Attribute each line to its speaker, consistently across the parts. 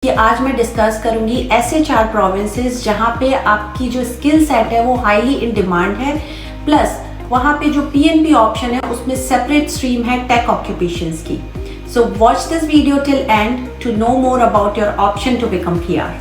Speaker 1: कि आज मैं डिस्कस करूंगी ऐसे 4 प्रोविंसेस जहां पे आपकी जो स्किल सेट है वो हाईली इन डिमांड है, प्लस वहां पे जो पीएनपी ऑप्शन है उसमें सेपरेट स्ट्रीम है टेक ऑक्यूपेशंस की। So watch this video till end to know more about your option to become PR.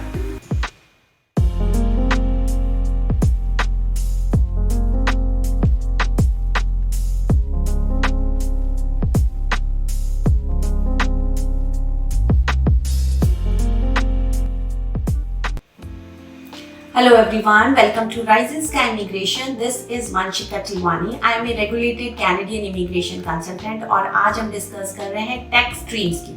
Speaker 1: Hello everyone, welcome to Rising Sky Immigration. This is Vanshika Tilwani. I am a regulated Canadian immigration consultant और आज हम discuss कर रहे हैं take streams की।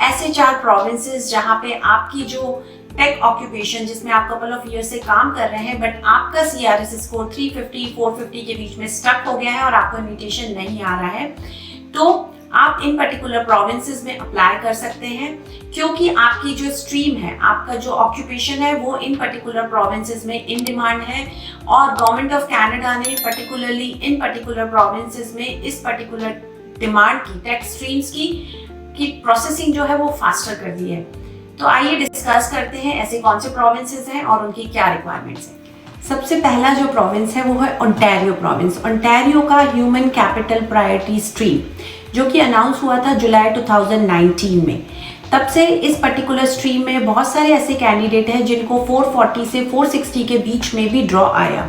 Speaker 1: ऐसे 4 provinces जहाँ पे आपकी जो टेक ऑक्यूपेशन जिसमें आप कपल ऑफ ईयर से काम कर रहे हैं बट आपका CRS स्कोर 350-450 के बीच में स्टक हो गया है और आपको इन्विटेशन नहीं आ रहा है, तो आप इन पर्टिकुलर प्रोविंसेस में अप्लाई कर सकते हैं क्योंकि आपकी जो स्ट्रीम है, आपका जो ऑक्यूपेशन है वो इन पर्टिकुलर प्रोविंसेस में इन डिमांड है और गवर्नमेंट ऑफ कनाडा ने पर्टिकुलरली इन पर्टिकुलर प्रोविंसेस में इस पर्टिकुलर डिमांड की टेक स्ट्रीम्स की प्रोसेसिंग जो है वो फास्टर कर दी है। तो आइए डिस्कस करते हैं ऐसे कौन से प्रोविंसेस हैं और उनकी क्या रिक्वायरमेंट्स हैं। सबसे पहला जो प्रोविंस है वो है ओंटारियो प्रोविंस। ओंटारियो का ह्यूमन कैपिटल प्रायोरिटी स्ट्रीम जो कि अनाउंस हुआ था जुलाई 2019 में, तब से इस पर्टिकुलर स्ट्रीम में बहुत सारे ऐसे कैंडिडेट हैं जिनको 440 से 460 के बीच में भी ड्रॉ आया।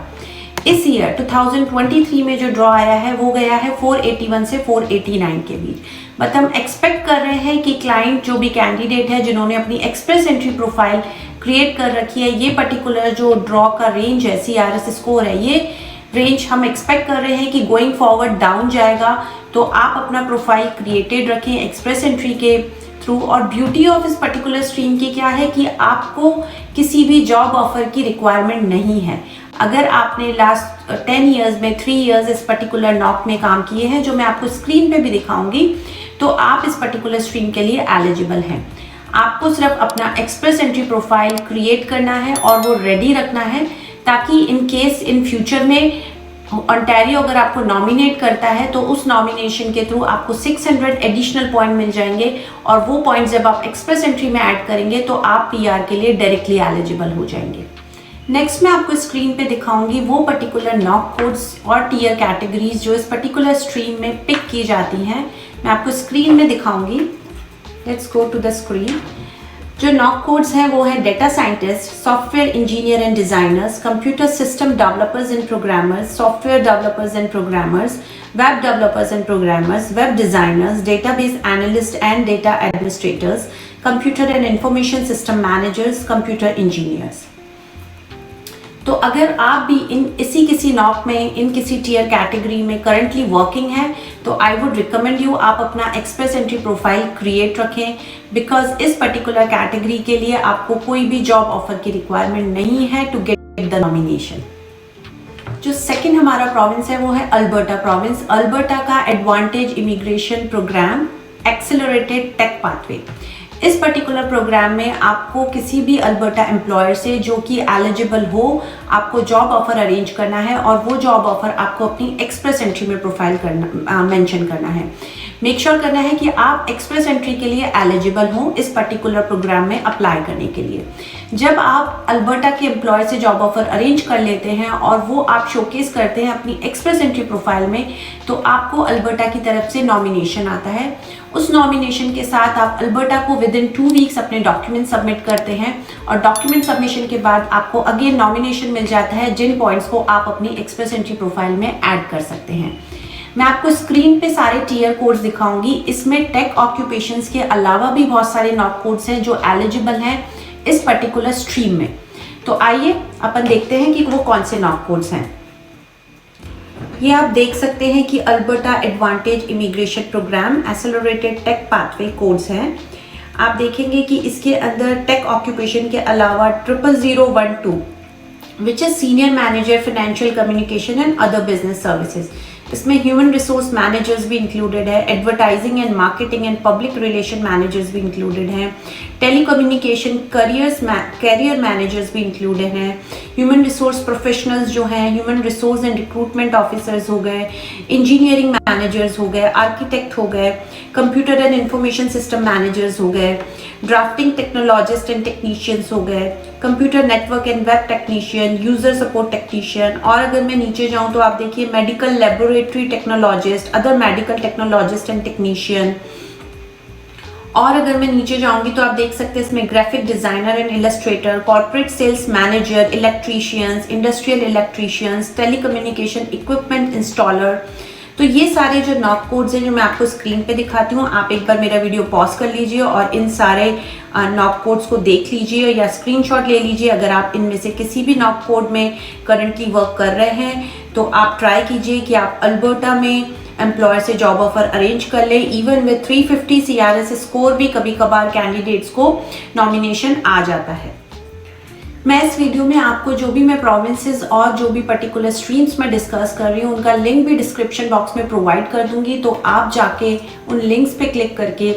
Speaker 1: इस ईयर 2023 में जो ड्रॉ आया है वो गया है 481 से 489 के बीच। बट हम एक्सपेक्ट कर रहे हैं कि क्लाइंट जो भी कैंडिडेट है जिन्होंने अपनी एक्सप्रेस एंट्री प्रोफाइल क्रिएट कर रखी है, ये पर्टिकुलर जो ड्रॉ का रेंज है, CRS स्कोर है, ये रेंज हम एक्सपेक्ट कर रहे हैं कि गोइंग फॉरवर्ड डाउन जाएगा। तो आप अपना प्रोफाइल क्रिएटेड रखें एक्सप्रेस एंट्री के थ्रू। और ब्यूटी ऑफ इस पर्टिकुलर स्ट्रीम की क्या है कि आपको किसी भी जॉब ऑफर की रिक्वायरमेंट नहीं है। अगर आपने लास्ट 10 ईयर्स में 3 ईयर्स इस पर्टिकुलर नॉक में काम किए हैं, जो मैं आपको स्क्रीन पे भी दिखाऊंगी, तो आप इस पर्टिकुलर स्ट्रीम के लिए एलिजिबल हैं। आपको सिर्फ अपना एक्सप्रेस एंट्री प्रोफाइल क्रिएट करना है और वो रेडी रखना है ताकि इन केस इन फ्यूचर में ओंटारियो अगर आपको नॉमिनेट करता है तो उस नॉमिनेशन के थ्रू आपको 600 एडिशनल पॉइंट मिल जाएंगे और वो पॉइंट जब आप एक्सप्रेस एंट्री में ऐड करेंगे तो आप PR के लिए डायरेक्टली एलिजिबल हो जाएंगे। नेक्स्ट मैं आपको स्क्रीन पे दिखाऊंगी वो पर्टिकुलर नॉक कोड्स और टीयर कैटेगरीज जो इस पर्टिकुलर स्ट्रीम में पिक की जाती हैं। मैं आपको स्क्रीन में दिखाऊंगी। Let's go to the screen. जो नॉक कोड्स हैं वो है data scientist, software engineer and designers, computer system developers and programmers, software developers and programmers, web developers and programmers, web designers, database analyst and data administrators, computer and information system managers, computer engineers. तो अगर आप भी इसी किसी knock में इन किसी tier category में currently working है तो आई वुड रिकमेंड यू आप अपना एक्सप्रेस एंट्री प्रोफाइल क्रिएट रखें, बिकॉज इस पर्टिकुलर कैटेगरी के लिए आपको कोई भी जॉब ऑफर की रिक्वायरमेंट नहीं है टू गेट द नॉमिनेशन। जो सेकंड हमारा प्रोविंस है वो है अल्बर्टा प्रोविंस। अल्बर्टा का advantage immigration program accelerated tech pathway. इस पर्टिकुलर प्रोग्राम में आपको किसी भी अल्बर्टा एम्प्लॉयर से जो कि एलिजिबल हो आपको जॉब ऑफर अरेंज करना है और वो जॉब ऑफर आपको अपनी एक्सप्रेस एंट्री में प्रोफाइल करना मेंशन करना है। मेक श्योर करना है कि आप एक्सप्रेस एंट्री के लिए एलिजिबल हो इस पर्टिकुलर प्रोग्राम में अप्लाई करने के लिए। जब आप अल्बर्टा के एम्प्लॉयर से जॉब ऑफर अरेंज कर लेते हैं और वो आप शोकेस करते हैं अपनी एक्सप्रेस एंट्री प्रोफाइल में, तो आपको अल्बर्टा की तरफ से नॉमिनेशन आता है। उस नॉमिनेशन के साथ आप अल्बर्टा को विदिन 2 वीक्स अपने डॉक्यूमेंट सबमिट करते हैं और डॉक्यूमेंट सबमिशन के बाद आपको अगेन नॉमिनेशन मिल जाता है जिन पॉइंट्स को आप अपनी एक्सप्रेस एंट्री प्रोफाइल में ऐड कर सकते हैं। मैं आपको स्क्रीन पे सारे टीयर कोड्स दिखाऊंगी। इसमें टेक ऑक्यूपेशंस के अलावा भी बहुत सारे नॉक कोड्स हैं जो एलिजिबल हैं इस पर्टिकुलर स्ट्रीम में। तो आइए अपन देखते हैं कि वो कौन से नॉक कोड्स हैं। ये आप देख सकते हैं कि Alberta advantage immigration program accelerated tech pathway codes हैं। आप देखेंगे कि इसके अंदर टेक ऑक्यूपेशन के अलावा 00012 which is senior manager financial communication and other business services. इसमें ह्यूमन रिसोर्स मैनेजर्स भी इंक्लूडेड है, advertising and marketing and public relation managers भी इंक्लूडेड हैं, टेलीकम्युनिकेशन कैरियर मैनेजर्स भी इंक्लूडेड हैं, ह्यूमन रिसोर्स प्रोफेशनल्स जो हैं, human resource and recruitment officers हो गए, इंजीनियरिंग मैनेजर्स हो गए, आर्किटेक्ट हो गए, computer and information system managers हो गए, ड्राफ्टिंग टेक्नोलॉजिस्ट एंड टेक्नीशियंस हो गए, computer network and web technician, user support technician. और अगर मैं नीचे जाऊं तो आप देखिए medical laboratory technologist, other medical technologist and technician. और अगर मैं नीचे जाऊंगी तो आप देख सकते हैं इसमें graphic designer and illustrator, corporate sales manager, electricians, industrial electricians, telecommunication equipment installer. तो ये सारे जो नॉक कोड्स हैं जो मैं आपको स्क्रीन पे दिखाती हूँ, आप एक बार मेरा वीडियो पॉज कर लीजिए और इन सारे नॉक कोड्स को देख लीजिए या स्क्रीनशॉट ले लीजिए। अगर आप इनमें से किसी भी नॉक कोड में करंटली वर्क कर रहे हैं तो आप ट्राई कीजिए कि आप अल्बर्टा में एम्प्लॉयर से जॉब ऑफर अरेंज कर ले। इवन विद 350 CRS स्कोर भी कभी कभार कैंडिडेट्स को नॉमिनेशन आ जाता है। मैं इस वीडियो में आपको जो भी मैं प्रोविंसेस और जो भी पर्टिकुलर स्ट्रीम्स में डिस्कस कर रही हूँ उनका लिंक भी डिस्क्रिप्शन बॉक्स में प्रोवाइड कर दूंगी, तो आप जाके उन लिंक्स पे क्लिक करके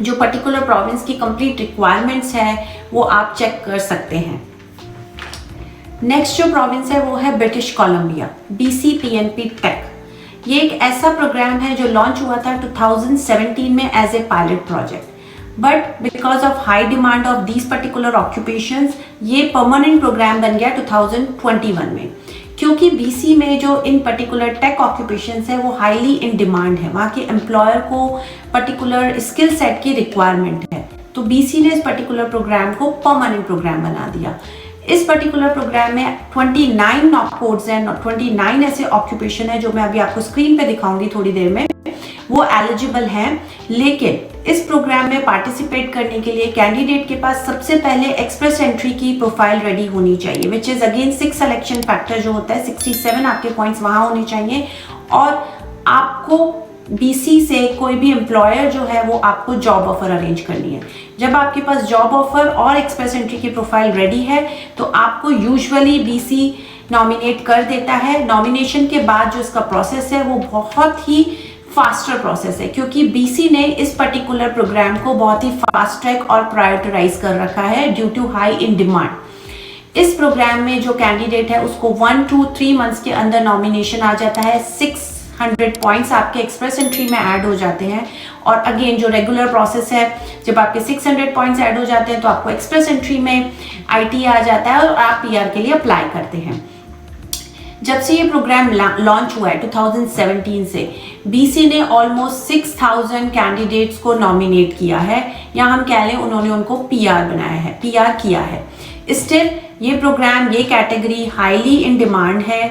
Speaker 1: जो पर्टिकुलर प्रोविंस की कंप्लीट रिक्वायरमेंट्स है वो आप चेक कर सकते हैं। नेक्स्ट जो प्रोविंस है वो है ब्रिटिश कोलंबिया, BCPNP टेक। ये एक ऐसा प्रोग्राम है जो लॉन्च हुआ था 2017 में as a pilot project, but because of high demand of these particular occupations ये परमानेंट प्रोग्राम बन गया 2021 में, क्योंकि BC में जो इन पर्टिकुलर टेक ऑक्यूपेशंस है वो हाईली इन डिमांड है, वहाँ के एम्प्लॉयर को पर्टिकुलर स्किल सेट की रिक्वायरमेंट है, तो BC ने इस पर्टिकुलर प्रोग्राम को परमानेंट प्रोग्राम बना दिया। इस पर्टिकुलर प्रोग्राम में 29 नॉक कोड्स हैं, 29 ऐसे ऑक्यूपेशन है जो मैं अभी आपको स्क्रीन पे दिखाऊंगी थोड़ी देर में, वो एलिजिबल हैं। लेकिन इस प्रोग्राम में पार्टिसिपेट करने के लिए कैंडिडेट के पास सबसे पहले एक्सप्रेस एंट्री की प्रोफाइल रेडी होनी चाहिए, which is again 6 selection factor जो होता है, 67 आपके पॉइंट्स वहां होने चाहिए। और आपको BC से कोई भी एम्प्लॉयर जो है वो आपको जॉब ऑफर अरेंज करनी है। जब आपके पास जॉब ऑफर और एक्सप्रेस एंट्री की प्रोफाइल रेडी है तो आपको यूजुअली BC नॉमिनेट कर देता है। नॉमिनेशन के बाद जो इसका प्रोसेस है वो बहुत ही फास्टर प्रोसेस है, क्योंकि BC ने इस पर्टिकुलर प्रोग्राम को बहुत ही फास्ट ट्रैक और प्रायोरिटाइज कर रखा है due to high in demand. इस प्रोग्राम में जो कैंडिडेट है उसको 1 to 3 मंथ्स के अंदर नॉमिनेशन आ जाता है, 600 पॉइंट्स आपके एक्सप्रेस एंट्री में ऐड हो जाते हैं। और अगेन जो रेगुलर प्रोसेस है, जब आपके 600 पॉइंट्स ऐड हो जाते हैं तो आपको एक्सप्रेस एंट्री में IT आ जाता है और आप PR के लिए अप्लाई करते हैं। जब से ये प्रोग्राम लॉन्च हुआ है 2017 से, BC ने ऑलमोस्ट 6000 कैंडिडेट्स को नॉमिनेट किया है, या हम कह लें उन्होंने उनको PR बनाया है, PR किया है। स्टिल ये प्रोग्राम, ये कैटेगरी हाईली इन डिमांड है।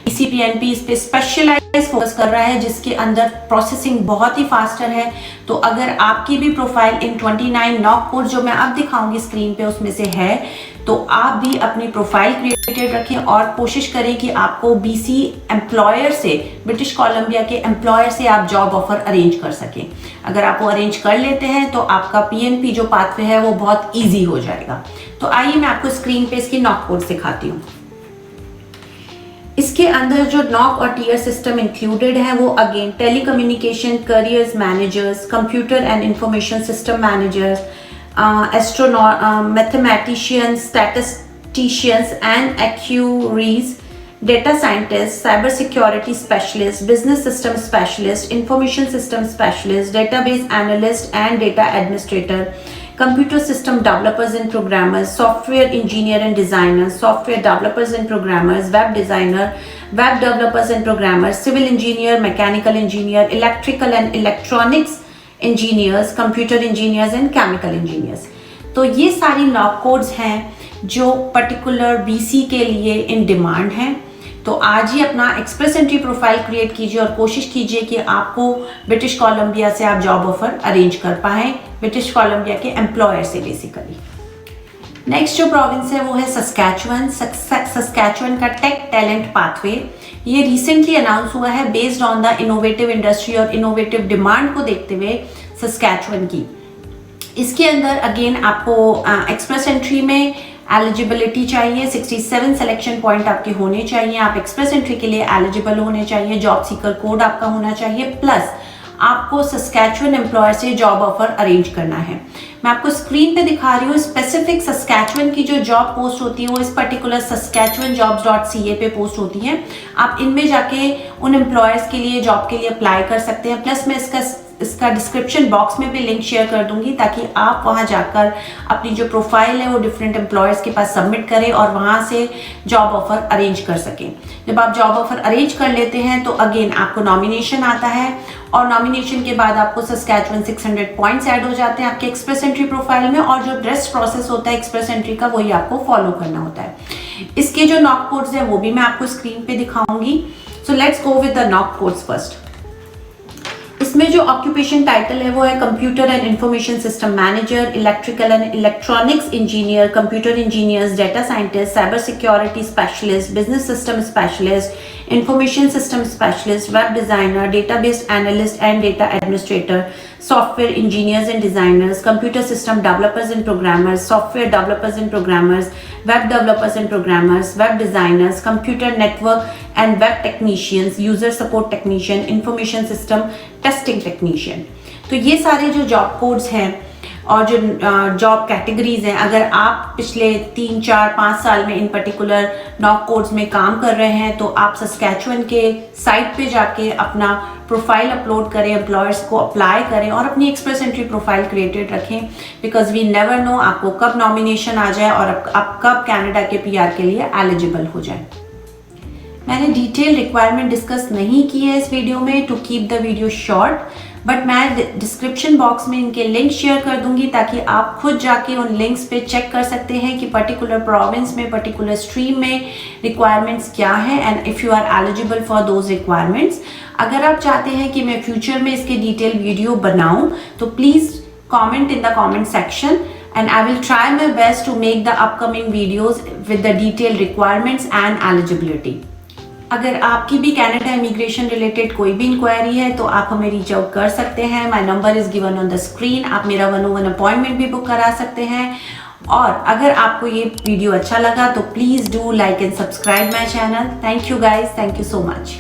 Speaker 1: BCPNP इस पे स्पेशलाइज फोकस कर रहा है, जिसके अंदर प्रोसेसिंग बहुत ही फास्टर है। तो अगर आपकी भी प्रोफाइल इन 29 नॉक कोड जो मैं अब दिखाऊंगी स्क्रीन पे उसमें से है, तो आप भी अपनी प्रोफाइल क्रिएटेड रखें और कोशिश करें कि आपको BC एम्प्लॉयर से, ब्रिटिश कोलंबिया के एम्प्लॉयर से आप जॉब ऑफर अरेंज कर सकें। अगर आप वो अरेंज कर लेते हैं तो आपका PNP जो पाथवे है वो बहुत ईजी हो जाएगा। तो आइए मैं आपको स्क्रीन पे इसकी नॉक कोड सिखाती हूँ। इसके अंदर जो नॉक और टीयर सिस्टम इंक्लूडेड है वो again telecommunication careers managers, computer and information system managers, mathematicians, statisticians and actuaries, data scientist, cyber security specialist, business system specialist, information system specialist, database analyst and data administrator, computer system developers and programmers, software engineer and designers, software developers and programmers, web designer, web developers and programmers, civil engineer, mechanical engineer, electrical and electronics engineers, computer engineers and chemical engineers। तो ये सारी knock codes हैं जो particular BC के लिए in demand हैं। तो आज ही अपना एक्सप्रेस एंट्री प्रोफाइल क्रिएट कीजिए और कोशिश कीजिए कि आपको ब्रिटिश कोलंबिया से आप जॉब ऑफर अरेंज कर पाएं, ब्रिटिश कोलंबिया के एम्प्लॉयर से बेसिकली। नेक्स्ट जो प्रोविंस है वो है सस्कैचुअन। सस्कैचुअन का टेक टैलेंट पाथवे ये रिसेंटली अनाउंस हुआ है based on the innovative industry और इनोवेटिव डिमांड को देखते हुए सस्कैचुअन की। इसके अंदर अगेन आपको एक्सप्रेस एंट्री में एलिजिबिलिटी चाहिए, 67 सिलेक्शन पॉइंट आपके होने चाहिए, आप एक्सप्रेस एंट्री के लिए एलिजिबल होने चाहिए, जॉब सीकर कोड आपका होना चाहिए, प्लस आपको सस्कैचुअन एम्प्लॉयर से जॉब ऑफर अरेंज करना है। मैं आपको स्क्रीन पे दिखा रही हूँ स्पेसिफिक सस्कैचुअन की जो जॉब पोस्ट होती है वो इस पर्टिकुलर saskatchewanjobs.ca पे पोस्ट होती है। आप इनमें जाके उन एम्प्लॉयर्स के लिए जॉब के लिए अप्लाई कर सकते हैं। प्लस मैं इसका डिस्क्रिप्शन बॉक्स में भी लिंक शेयर कर दूंगी ताकि आप वहां जाकर अपनी जो प्रोफाइल है वो डिफरेंट एम्प्लॉयर्स के पास सबमिट करें और वहां से जॉब ऑफर अरेंज कर सकें। जब आप जॉब ऑफर अरेंज कर लेते हैं तो अगेन आपको नॉमिनेशन आता है और नॉमिनेशन के बाद आपको सस्कैचुअन 600 पॉइंट्स ऐड हो जाते हैं आपके एक्सप्रेस एंट्री प्रोफाइल में, और जो रेस्ट प्रोसेस होता है एक्सप्रेस एंट्री का वही आपको फॉलो करना होता है। इसके जो नॉक कोड्स है वो भी मैं आपको स्क्रीन पे दिखाऊंगी। So let's go with the knock codes first. इसमें जो ऑक्यूपेशन टाइटल है वो है computer and information system manager, electrical and electronics engineer, computer engineers, data scientist, cyber security specialist, business system specialist, information system specialist, web designer, database analyst and data administrator, software engineers and designers, computer system developers and programmers, software developers and programmers, web developers and programmers, web designers, computer network and web technicians, user support technician, information system testing technician. तो ये सारे जो job codes हैं और जो job categories हैं, अगर आप पिछले 3, 4, 5 साल में इन पर्टिकुलर नॉक कोड्स में काम कर रहे हैं तो आप सस्कैचुअन के साइट पे जाके अपना प्रोफाइल अपलोड करें, एम्प्लॉयर्स को अप्लाई करें और अपनी एक्सप्रेस एंट्री प्रोफाइल क्रिएटेड रखें, बिकॉज वी नेवर नो आपको कब नॉमिनेशन आ जाए और आप कब कनाडा के PR के लिए एलिजिबल हो जाए। मैंने डिटेल रिक्वायरमेंट डिस्कस नहीं की है इस वीडियो में to keep the video short, but मैं डिस्क्रिप्शन बॉक्स में इनके लिंक शेयर कर दूंगी ताकि आप खुद जाके उन लिंक्स पे चेक कर सकते हैं कि पर्टिकुलर प्रोविंस में, पर्टिकुलर स्ट्रीम में रिक्वायरमेंट्स क्या है and if you are eligible for those requirements. अगर आप चाहते हैं कि मैं फ्यूचर में इसके डिटेल वीडियो बनाऊं तो please comment in the comment section and I will try my best to make the upcoming videos with the detailed requirements and eligibility. अगर आपकी भी कनाडा इमिग्रेशन रिलेटेड कोई भी इंक्वायरी है तो आप हमें रीच आउट कर सकते हैं। My number is given on the screen. आप मेरा 101 अपॉइंटमेंट भी बुक करा सकते हैं। और अगर आपको ये वीडियो अच्छा लगा तो please do like and subscribe my channel. Thank you guys, thank you so much.